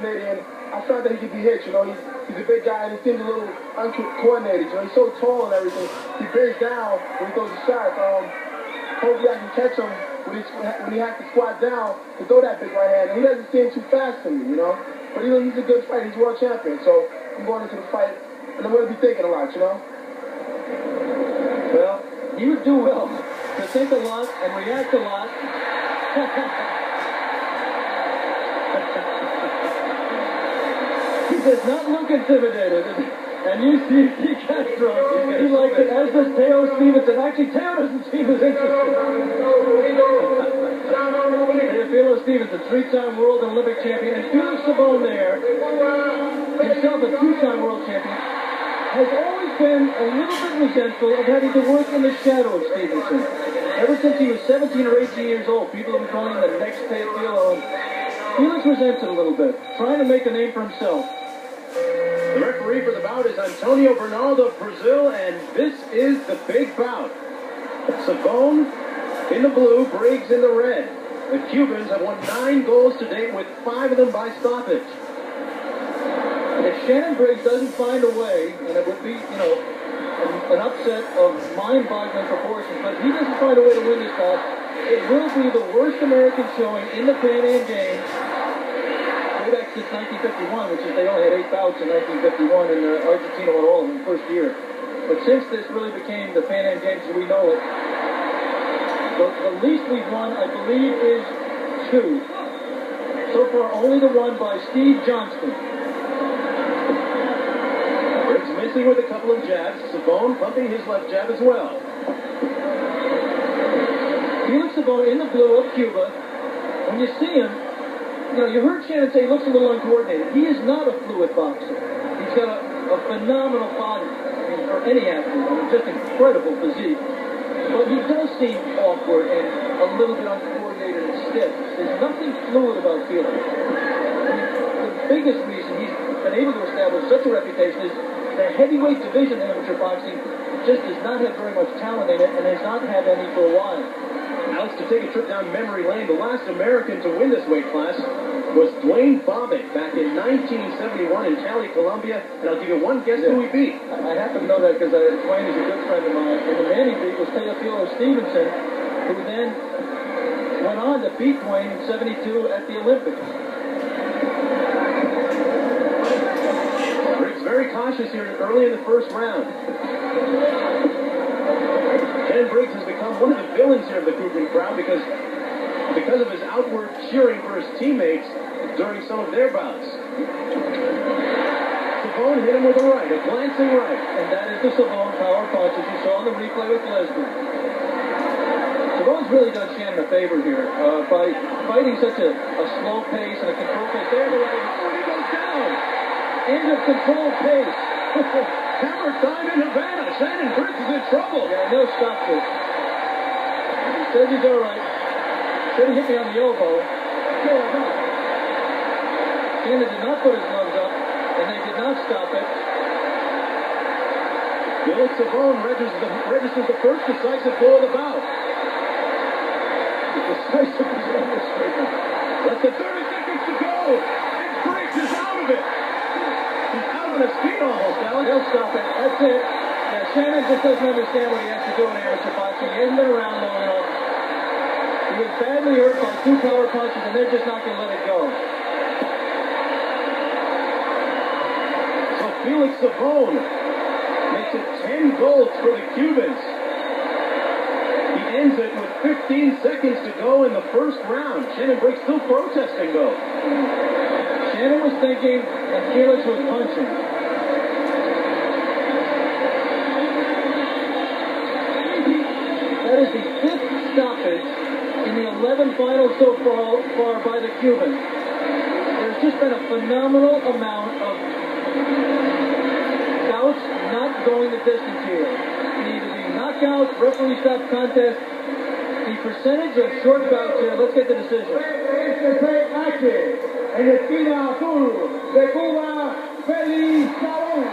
coordinated, and I thought that he could be hit. You know, he's a big guy, and he seems a little uncoordinated. You know, he's so tall and everything. He bends down when he throws a shot. Hopefully I can catch him when he has to squat down to throw that big right hand. And he doesn't seem too fast to me, you know. But he's a good fighter. He's world champion. So I'm going into the fight, and I'm going to be thinking a lot, you know. Well, you do well to think a lot and react a lot. He does not look intimidated. And you see Castro, he likes it, as does Teo Stevenson. Actually, Teo doesn't seem as interested. Felix Stevenson, three-time world and Olympic champion, and Felix Savon there, himself a two-time world champion, has always been a little bit resentful of having to work in the shadow of Stevenson. Ever since he was 17 or 18 years old, people have been calling him the next Teofilo. Felix resents it a little bit, trying to make a name for himself. The referee for the bout is Antonio Bernal of Brazil, and this is the big bout. Savon in the blue, Briggs in the red. The Cubans have won 9 goals to date, with 5 of them by stoppage. If Shannon Briggs doesn't find a way, and it would be, you know, an upset of mind-boggling proportions, but if he doesn't find a way to win this bout, it will be the worst American showing in the Pan Am Games way back since 1951, which is they only had 8 bouts in 1951, and Argentina won all of them the first year. But since this really became the Pan Am Games as we know it, the least we've won, I believe, is 2. So far, only the one by Steve Johnston. Briggs missing with a couple of jabs. Savon pumping his left jab as well. Felix Savon in the blue of Cuba. When you see him, you know, you heard Shannon say he looks a little uncoordinated. He is not a fluid boxer. He's got a phenomenal body. I mean, for any athlete, I mean, just incredible physique. But he does seem awkward and a little bit uncoordinated and stiff. There's nothing fluid about Felix. I mean, the biggest reason he's been able to establish such a reputation is the heavyweight division in amateur boxing just does not have very much talent in it and has not had any for a while. Alex, to take a trip down memory lane, the last American to win this weight class was Dwayne Bobbitt back in 1971 in Cali, Colombia. And I'll give you one guess who he beat. I happen to know that because Dwayne is a good friend of mine. And the man he beat was Teofilo Stevenson, who then went on to beat Dwayne in 72 at the Olympics. Briggs very cautious here early in the first round. Shannon Briggs has become one of the villains here of the Cuban crowd because of his outward cheering for his teammates during some of their bouts. Savon hit him with a right, a glancing right. And that is the Savon power punch, as you saw in the replay with Lesnar. Savon's really done Shannon a favor here by fighting such a slow pace and a controlled pace. There the right, oh, he goes down. End of controlled pace. Hammer time in Havana. Shannon Briggs is in trouble. Yeah, he'll stop this. He says he's all right. Said he hit me on the elbow. Shannon did not put his gloves up, and they did not stop it. Felix Savon registers the first decisive blow of the bout. The decisive blow of the statement. Less than 30 seconds to go. And Briggs is out of it. He's out on his feet almost, Alex. He'll stop it. That's it. Yeah, Shannon just doesn't understand what he has to do in amateur boxing. He hasn't been around long enough. He was badly hurt by 2 power punches, and they're just not going to let it go. So Felix Savon makes it 10 goals for the Cubans. He ends it with 15 seconds to go in the first round. Shannon Briggs still protesting, though. Shannon was thinking, and Felix was punching. That is the 5th stoppage in the 11 finals so far by the Cubans. There's just been a phenomenal amount of bouts not going the distance here. Either the knockout, referee stop contest, the percentage of short bouts here. Let's get the decision. En la esquina azul de Cuba, Felix Savon.